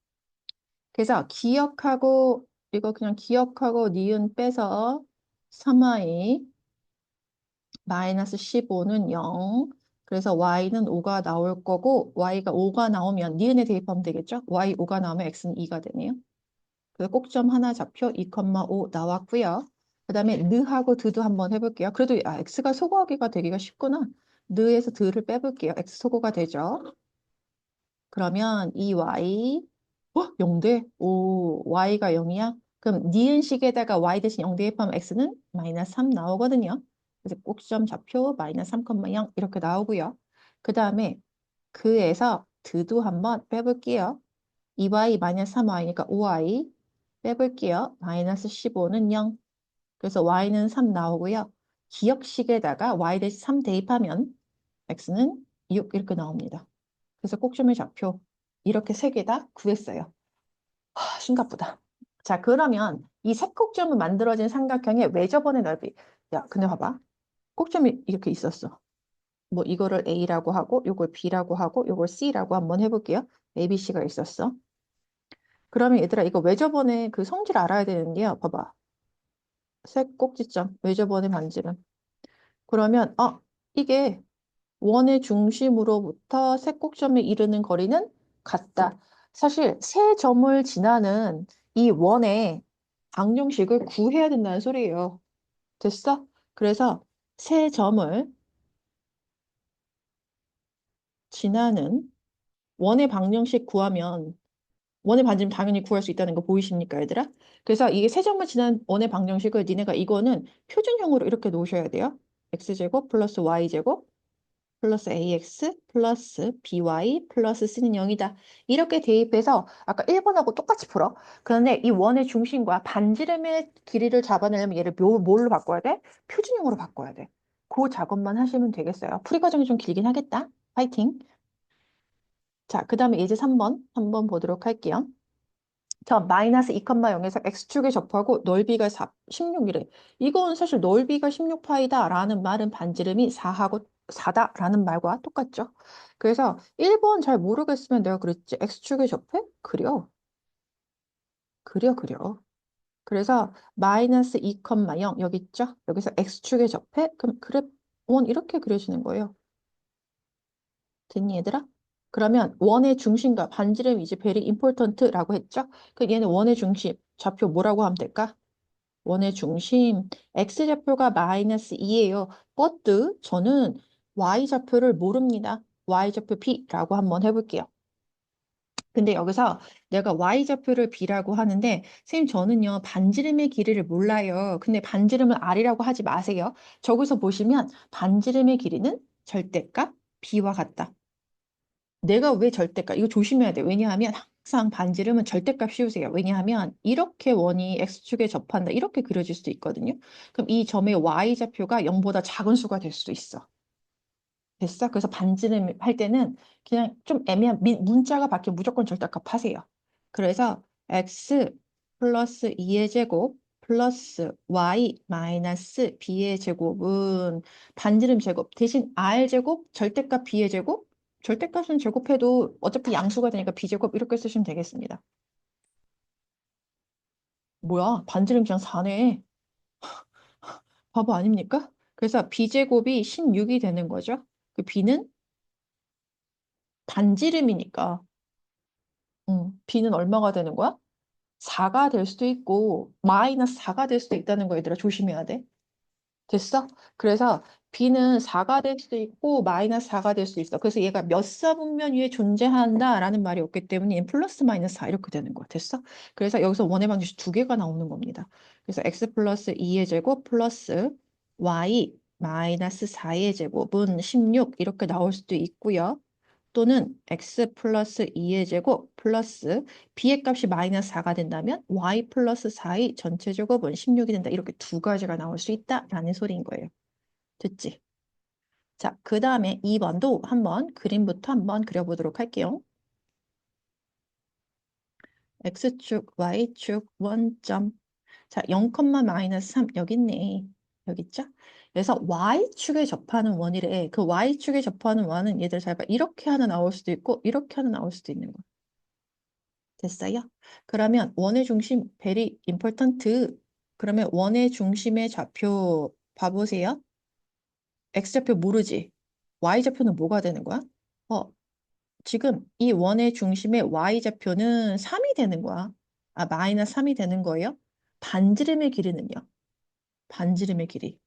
그래서 기억하고 이거 그냥 기억하고 니은 빼서 3y 마이너스 15는 0. 그래서 y는 5가 나올 거고 y가 5가 나오면 니은에 대입하면 되겠죠? y 5가 나오면 x는 2가 되네요. 그래서 꼭점 하나 좌표 2,5 나왔고요. 그 다음에 느하고 드도 한번 해볼게요. 그래도 x가 소거하기가 되기가 쉽구나. 느에서 드를 빼볼게요. x 소거가 되죠. 그러면 이 y 0대? 오, y가 0이야? 그럼 니은식에다가 y 대신 0 대입하면 x는 마이너스 3 나오거든요. 그래서 꼭지점 좌표 마이너스 3,0 이렇게 나오고요. 그 다음에 그에서 드도 한번 빼볼게요. 2y 마이너스 3y니까 5y 빼볼게요. 마이너스 15는 0. 그래서 y는 3 나오고요. 기억식에다가 y 대신 3 대입하면 x는 6 이렇게 나옵니다. 그래서 꼭지점의 좌표 이렇게 세 개 다 구했어요. 싱겁다. 자, 그러면 이 세 꼭점을 만들어진 삼각형의 외접원의 넓이. 야, 근데 봐봐. 꼭점이 이렇게 있었어. 뭐 이거를 A라고 하고 요걸 B라고 하고 요걸 C라고 한번 해볼게요. A, B, C가 있었어. 그러면 얘들아 이거 외접원의 그 성질 알아야 되는데요. 봐봐. 세 꼭지점 외접원의 반지름. 그러면 이게 원의 중심으로부터 세 꼭점에 이르는 거리는 같다. 사실 세 점을 지나는 이 원의 방정식을 구해야 된다는 소리예요. 됐어? 그래서 세 점을 지나는 원의 방정식 구하면 원의 반지름 당연히 구할 수 있다는 거 보이십니까, 얘들아? 그래서 이게 세 점을 지난 원의 방정식을 니네가 이거는 표준형으로 이렇게 놓으셔야 돼요. x제곱 플러스 y제곱 플러스 ax 플러스 by 플러스 c는 0이다. 이렇게 대입해서 아까 1번하고 똑같이 풀어. 그런데 이 원의 중심과 반지름의 길이를 잡아내려면 얘를 뭘로 바꿔야 돼? 표준형으로 바꿔야 돼. 그 작업만 하시면 되겠어요. 풀이 과정이 좀 길긴 하겠다. 파이팅. 자, 그 다음에 이제 3번 한번 보도록 할게요. 자, 마이너스 2,0에서 x축에 접하고 넓이가 16이래. 이건 사실 넓이가 16파이다 라는 말은 반지름이 4하고 4다 라는 말과 똑같죠. 그래서 1번 잘 모르겠으면 내가 그랬지. x축에 접해? 그려. 그려. 그래서 마이너스 2,0 여기 있죠? 여기서 x축에 접해? 그럼 그래프 원 이렇게 그려지는 거예요. 됐니 얘들아? 그러면 원의 중심과 반지름이 이제 very important라고 했죠? 그 얘는 원의 중심, 좌표 뭐라고 하면 될까? 원의 중심, x좌표가 마이너스 2예요. but 저는 y좌표를 모릅니다. y좌표 b라고 한번 해볼게요. 근데 여기서 내가 y좌표를 b라고 하는데 선생님 저는요 반지름의 길이를 몰라요. 근데 반지름을 r이라고 하지 마세요. 저기서 보시면 반지름의 길이는 절대값 b와 같다. 내가 왜 절대값? 이거 조심해야 돼. 왜냐하면 항상 반지름은 절대값 씌우세요. 왜냐하면 이렇게 원이 x축에 접한다. 이렇게 그려질 수도 있거든요. 그럼 이 점의 y좌표가 0보다 작은 수가 될 수도 있어. 됐어? 그래서 반지름 할 때는 그냥 좀 애매한 문자가 바뀌면 무조건 절대값 하세요. 그래서 x 플러스 2의 제곱 플러스 y 마이너스 b의 제곱은 반지름 제곱 대신 r 제곱 절대값 b의 제곱 절대값은 제곱해도 어차피 양수가 되니까 b제곱 이렇게 쓰시면 되겠습니다. 뭐야? 반지름 그냥 4네. 바보 아닙니까? 그래서 b제곱이 16이 되는 거죠. 그 b는 반지름이니까 b는 얼마가 되는 거야? 4가 될 수도 있고 마이너스 4가 될 수도 있다는 거 얘들아 조심해야 돼. 됐어? 그래서 b는 4가 될 수도 있고 마이너스 4가 될 수도 있어. 그래서 얘가 몇 사분면 위에 존재한다라는 말이 없기 때문에 얘는 플러스 마이너스 4 이렇게 되는 거야. 됐어? 그래서 여기서 원의 방정식 두 개가 나오는 겁니다. 그래서 x 플러스 2의 제곱 플러스 y 마이너스 4의 제곱은 16 이렇게 나올 수도 있고요. 또는 x 플러스 2의 제곱 플러스 b의 값이 마이너스 4가 된다면 y 플러스 4의 전체 제곱은 16이 된다. 이렇게 두 가지가 나올 수 있다라는 소리인 거예요. 됐지? 자, 그 다음에 2번도 한번 그림부터 한번 그려보도록 할게요. x축, y축, 원점. 자, 0, 마이너스 3 여기 있네. 여기 있죠? 그래서 y축에 접하는 원이래. 그 y축에 접하는 원은 얘들 잘 봐. 이렇게 하나 나올 수도 있고 이렇게 하나 나올 수도 있는 거야. 됐어요? 그러면 원의 중심 very important. 그러면 원의 중심의 좌표 봐보세요. x좌표 모르지? y좌표는 뭐가 되는 거야? 어, 지금 이 원의 중심의 y좌표는 3이 되는 거야. 아, 마이너스 3이 되는 거예요? 반지름의 길이는요? 반지름의 길이.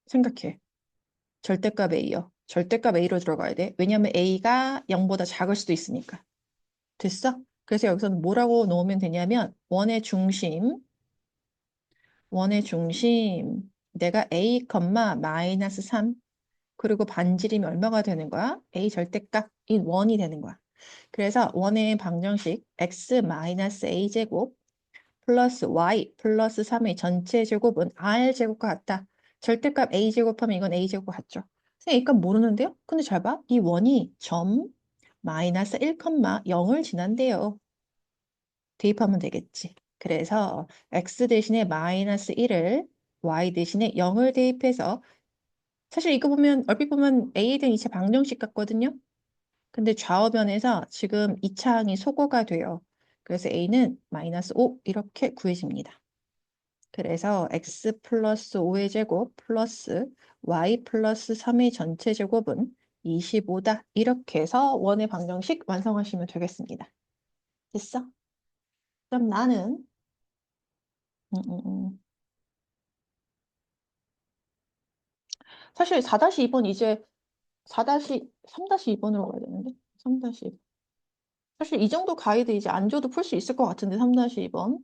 생각해. 절대값 a요. 절대값 a로 들어가야 돼. 왜냐하면 a가 0보다 작을 수도 있으니까. 됐어? 그래서 여기서는 뭐라고 놓으면 되냐면 원의 중심 내가 a, 마이너스 3 그리고 반지름이 얼마가 되는 거야? a 절대값인 원이 되는 거야. 그래서 원의 방정식 x 마이너스 a 제곱 플러스 y 플러스 3의 전체 제곱은 r 제곱과 같다. 절대값 a 제곱하면 이건 a 제곱 같죠? 선생님 a값 모르는데요? 근데 잘 봐. 이 원이 점 마이너스 1, 0을 지난대요. 대입하면 되겠지. 그래서 x 대신에 마이너스 1을 y 대신에 0을 대입해서 사실 이거 보면 얼핏 보면 A에 대한 2차 방정식 같거든요. 근데 좌우변에서 지금 2차 항이 소거가 돼요. 그래서 A는 마이너스 5 이렇게 구해집니다. 그래서 x 플러스 5의 제곱 플러스 y 플러스 3의 전체 제곱은 25다. 이렇게 해서 원의 방정식 완성하시면 되겠습니다. 됐어? 그럼 나는 음, 음, 음. 사실 4-2번 이제 3-2번으로 가야 되는데 3-2 사실 이 정도 가이드 이제 안 줘도 풀 수 있을 것 같은데 3-2번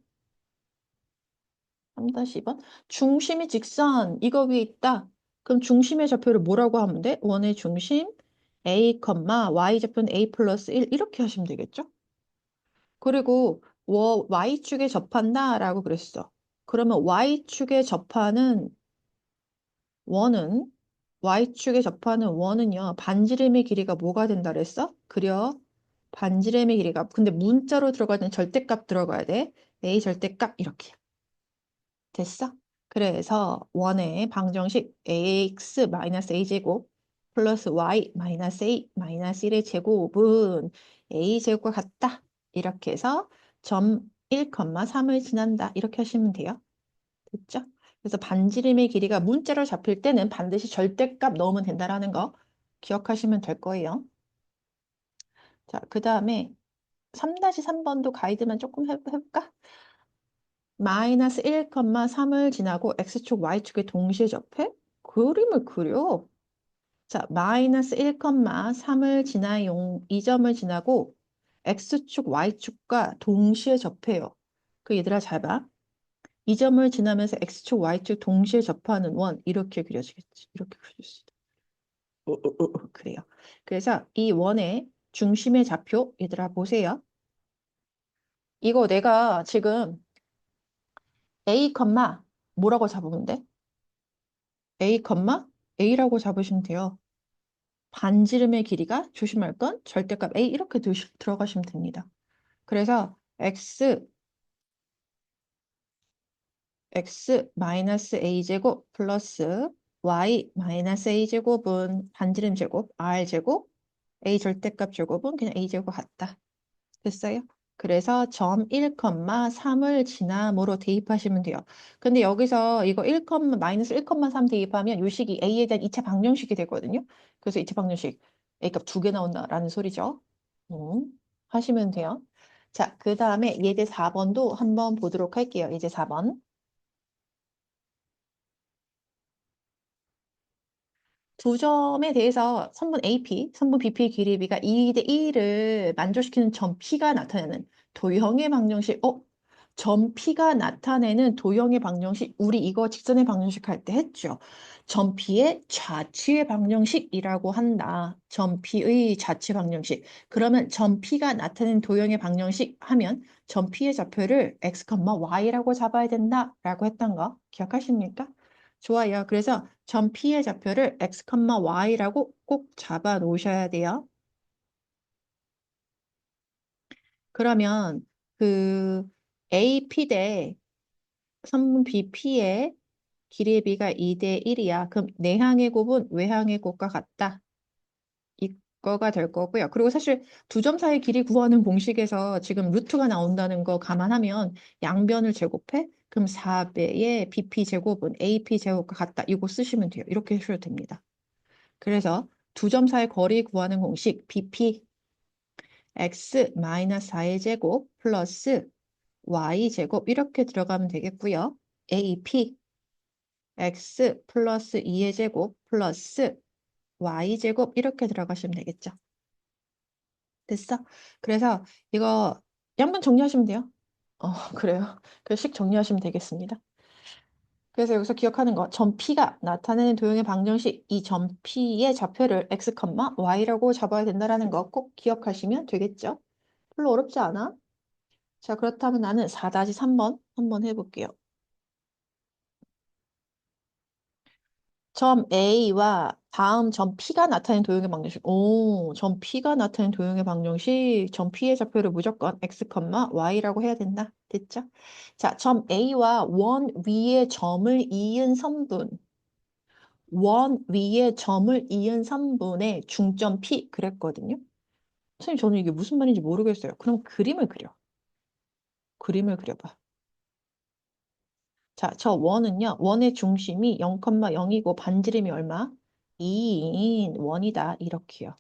3-2번 중심이 직선 이거 위에 있다. 그럼 중심의 좌표를 뭐라고 하면 돼? 원의 중심 a, y좌표는 a 플러스 1 이렇게 하시면 되겠죠? 그리고 y축에 접한다 라고 그랬어. 그러면 y축에 접하는 원은 y축에 접하는 원은요. 반지름의 길이가 뭐가 된다 그랬어? 그려. 반지름의 길이가 근데 문자로 들어갈 때는 절대값 들어가야 돼. a 절대값 이렇게. 됐어? 그래서 원의 방정식 ax-a제곱 플러스 y-a 마이너스 1의 제곱은 a제곱과 같다. 이렇게 해서 점 1, 3을 지난다. 이렇게 하시면 돼요. 됐죠? 그래서 반지름의 길이가 문자로 잡힐 때는 반드시 절대값 넣으면 된다라는 거 기억하시면 될 거예요. 자, 그 다음에 3-3번도 가이드만 조금 해볼까? 마이너스 1, 3을 지나고 x축, y축에 동시에 접해? 그림을 그려. 자, 마이너스 1, 3을 지나요. 이 점을 지나고 x축, y축과 동시에 접해요. 그 얘들아 잘 봐. 이 점을 지나면서 x축, y축 동시에 접하는 원 이렇게 그려지겠지. 이렇게 그려질 수 있다. 그래요. 그래서 이 원의 중심의 좌표 얘들아 보세요. 이거 내가 지금 a, 뭐라고 잡으면 돼? a, a라고 잡으시면 돼요. 반지름의 길이가 조심할 건 절대값 A 이렇게 들어가시면 됩니다. 그래서 x 마이너스 a제곱 플러스 y 마이너스 a제곱은 반지름 제곱 r제곱 a 절대값 제곱은 그냥 a제곱 같다. 됐어요? 그래서 점 1,3을 지남으로 대입하시면 돼요. 근데 여기서 이거 1, 마이너스 1,3 대입하면 요 식이 a에 대한 2차 방정식이 되거든요. 그래서 2차 방정식 a값 2개 나온다라는 소리죠. 하시면 돼요. 자, 그 다음에 예제 4번도 한번 보도록 할게요. 예제 4번. 두 점에 대해서 선분 AP, 선분 BP 길이비가 2대 1을 만족시키는 점 P가 나타내는 도형의 방정식. 점 P가 나타내는 도형의 방정식. 우리 이거 직선의 방정식 할 때 했죠. 점 P의 좌치의 방정식이라고 한다. 점 P의 좌치 방정식. 그러면 점 P가 나타내는 도형의 방정식 하면 점 P의 좌표를 x, y라고 잡아야 된다라고 했던 거 기억하십니까? 좋아요. 그래서 점 P의 좌표를 x, y라고 꼭 잡아 놓으셔야 돼요. 그러면 그 AP 대 선분 BP의 길이의 비가 2대 1이야. 그럼 내항의 곱은 외항의 곱과 같다. 이거가 될 거고요. 그리고 사실 두 점 사이 길이 구하는 공식에서 지금 루트가 나온다는 거 감안하면 양변을 제곱해? 그럼 4배의 BP 제곱은 AP 제곱과 같다. 이거 쓰시면 돼요. 이렇게 하셔도 됩니다. 그래서 두 점 사이 거리 구하는 공식 BP x 마이너스 4의 제곱 플러스 y 제곱 이렇게 들어가면 되겠고요. AP x 플러스 2의 제곱 플러스 y 제곱 이렇게 들어가시면 되겠죠. 됐어? 그래서 이거 양변 정리하시면 돼요. 그래요. 그 식 정리하시면 되겠습니다. 그래서 여기서 기억하는 거, 점 P가 나타내는 도형의 방정식, 이 점 P의 좌표를 x, y라고 잡아야 된다는 거 꼭 기억하시면 되겠죠? 별로 어렵지 않아? 자, 그렇다면 나는 4-3번 한번 해볼게요. 점 A와 다음 점 P가 나타낸 도형의 방정식. 점 P가 나타낸 도형의 방정식. 점 P의 좌표를 무조건 x, y라고 해야 된다. 됐죠? 자, 점 A와 원 위의 점을 이은 선분. 원 위에 점을 이은 선분의 중점 P 그랬거든요. 선생님 저는 이게 무슨 말인지 모르겠어요. 그럼 그림을 그려. 그림을 그려봐. 자, 저 원은요. 원의 중심이 0,0이고 반지름이 얼마? 2인 원이다. 이렇게요.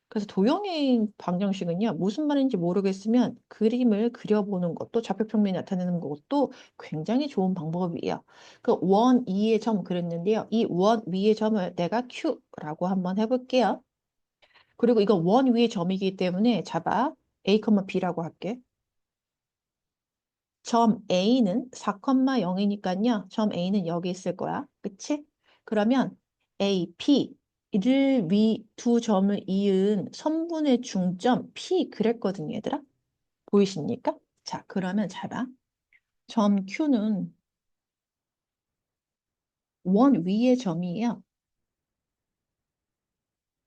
그래서 도형의 방정식은요. 무슨 말인지 모르겠으면 그림을 그려보는 것도 좌표평면이 나타내는 것도 굉장히 좋은 방법이에요. 그 원 위의 점 그랬는데요. 이 원 위의 점을 내가 Q라고 한번 해볼게요. 그리고 이거 원 위의 점이기 때문에 잡아 A, B라고 할게. 점 A는 4,0이니까요. 점 A는 여기 있을 거야. 그치? 그러면 A, P를 위 두 점을 이은 선분의 중점 P 그랬거든요, 얘들아. 보이십니까? 자, 그러면 잘 봐. 점 Q는 원 위의 점이에요.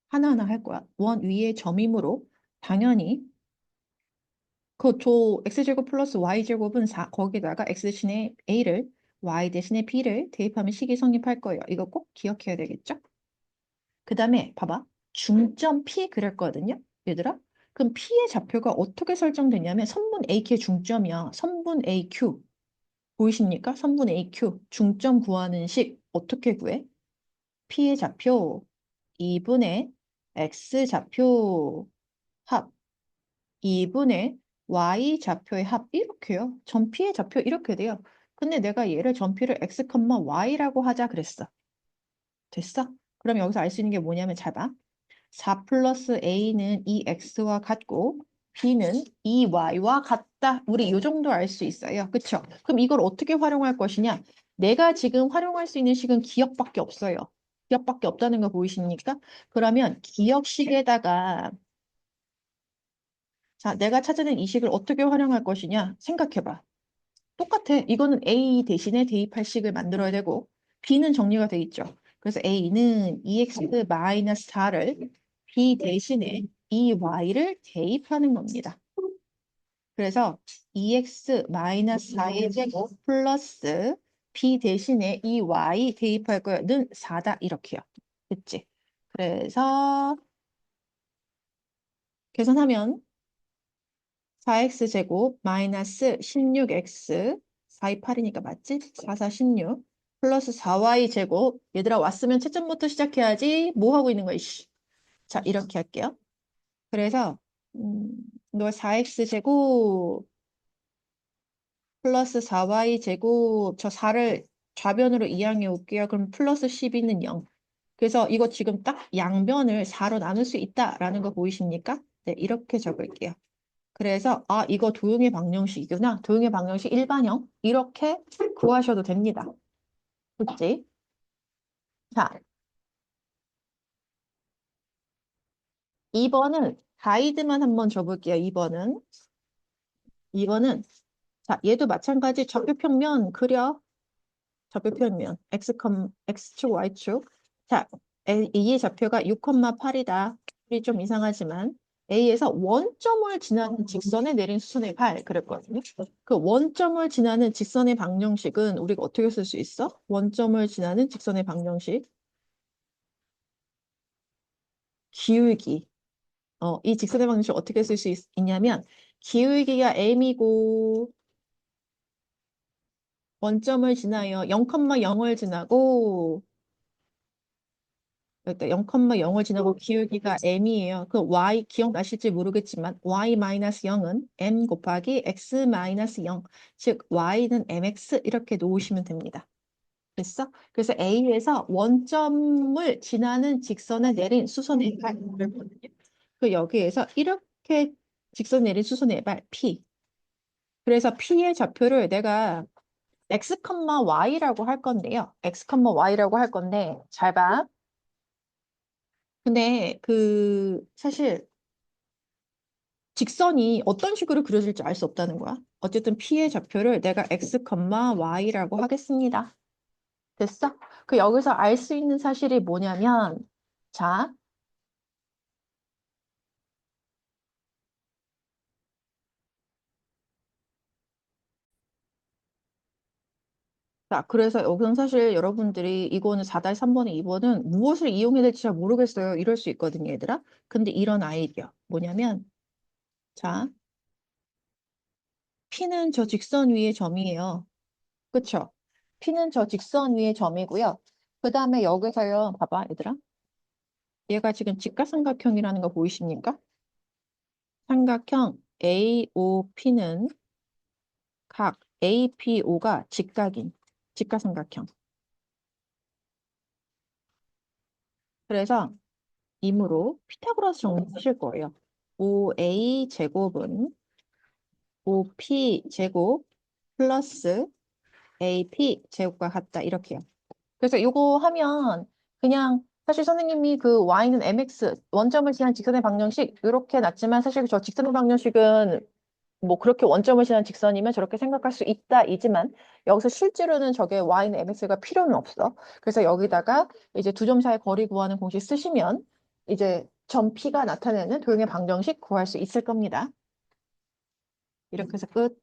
하나하나 할 거야. 원 위의 점이므로 당연히 x제곱 플러스 y제곱은 4, 거기다가 x 대신에 a를 y 대신에 b를 대입하면 식이 성립할 거예요. 이거 꼭 기억해야 되겠죠? 그 다음에 봐봐. 중점 P 그랬거든요. 얘들아. 그럼 P의 좌표가 어떻게 설정되냐면 선분 AQ의 중점이야. 선분 AQ. 보이십니까? 선분 AQ. 중점 구하는 식 어떻게 구해? P의 좌표 2분의 X 좌표 합 2분의 y 좌표의 합 이렇게요. 점 P의 좌표 이렇게 돼요. 근데 내가 얘를 점 P를 x, y라고 하자 그랬어. 됐어? 그럼 여기서 알 수 있는 게 뭐냐면 잘 봐. 4 플러스 a는 2x와 같고 b는 2y와 같다. 우리 이 정도 알 수 있어요. 그쵸? 그럼 이걸 어떻게 활용할 것이냐? 내가 지금 활용할 수 있는 식은 기억밖에 없어요. 기억밖에 없다는 거 보이십니까? 그러면 기억식에다가 자, 내가 찾아낸 이 식을 어떻게 활용할 것이냐? 생각해봐. 똑같아. 이거는 A 대신에 대입할 식을 만들어야 되고 B는 정리가 돼 있죠. 그래서 A는 2x-4를 B 대신에 이 y를 대입하는 겁니다. 그래서 2x-4의 제곱 플러스 b 대신에 이 y 대입할 거는 4다 이렇게요. 그치? 그래서 계산하면 4x제곱 마이너스 16x 428이니까 맞지? 4, 4, 16 플러스 4y제곱 얘들아 왔으면 채점부터 시작해야지 뭐 하고 있는 거야 이씨. 자 이렇게 할게요. 그래서 너 4x제곱 플러스 4y제곱 저 4를 좌변으로 이항해 올게요. 그럼 플러스 12는 0. 그래서 이거 지금 딱 양변을 4로 나눌 수 있다라는 거 보이십니까? 네, 이렇게 적을게요. 그래서 아 이거 도형의 방정식이구나. 도형의 방정식 일반형 이렇게 구하셔도 됩니다. 그치? 자, 2번은 가이드만 한번 줘볼게요. 2번은 자 얘도 마찬가지 좌표평면 그려. 좌표평면 X축 Y축. 자, A의 좌표가 6,8이다. 이 좀 이상하지만 A에서 원점을 지나는 직선에 내린 수선의 발 그랬거든요. 그 원점을 지나는 직선의 방정식은 우리가 어떻게 쓸 수 있어? 원점을 지나는 직선의 방정식 기울기. 이 직선의 방정식 어떻게 쓸 수 있냐면 기울기가 m이고 원점을 지나요. 0,0을 지나고 0,0을 지나고 기울기가 m이에요. 그 y 기억나실지 모르겠지만 y-0은 m 곱하기 x-0 즉 y는 mx 이렇게 놓으시면 됩니다. 됐어? 그래서 A에서 원점을 지나는 직선에 내린 수선의 발을 거든요. 그 여기에서 이렇게 직선 내린 수선의 발 P. 그래서 P의 좌표를 내가 x, y라고 할 건데요. x, y라고 할 건데 잘 봐. 근데 사실 직선이 어떤 식으로 그려질지 알 수 없다는 거야. 어쨌든 P의 좌표를 내가 x, y라고 하겠습니다. 됐어? 그 여기서 알 수 있는 사실이 뭐냐면 자, 그래서 여기서 사실 여러분들이 이거는 4-3번에 2번은 무엇을 이용해야 될지 잘 모르겠어요. 이럴 수 있거든요, 얘들아. 근데 이런 아이디어. 뭐냐면 자, P는 저 직선 위의 점이에요. 그쵸? P는 저 직선 위의 점이고요. 그 다음에 여기서요. 봐봐, 얘들아. 얘가 지금 직각삼각형이라는 거 보이십니까? 삼각형 AOP는 각 APO가 직각인 직각삼각형. 그래서 이므로 피타고라스 정리하실 거예요. 5A 제곱은 5P 제곱 플러스 AP 제곱과 같다. 이렇게요. 그래서 이거 하면 그냥 사실 선생님이 그 y는 mx 원점을 지난 직선의 방정식 이렇게 놨지만 사실 저 직선의 방정식은 뭐 그렇게 원점을 지난 직선이면 저렇게 생각할 수 있다 이지만 여기서 실제로는 저게 y는 mx가 필요는 없어. 그래서 여기다가 이제 두 점 사이 거리 구하는 공식 쓰시면 이제 점 P가 나타내는 도형의 방정식 구할 수 있을 겁니다. 이렇게 해서 끝.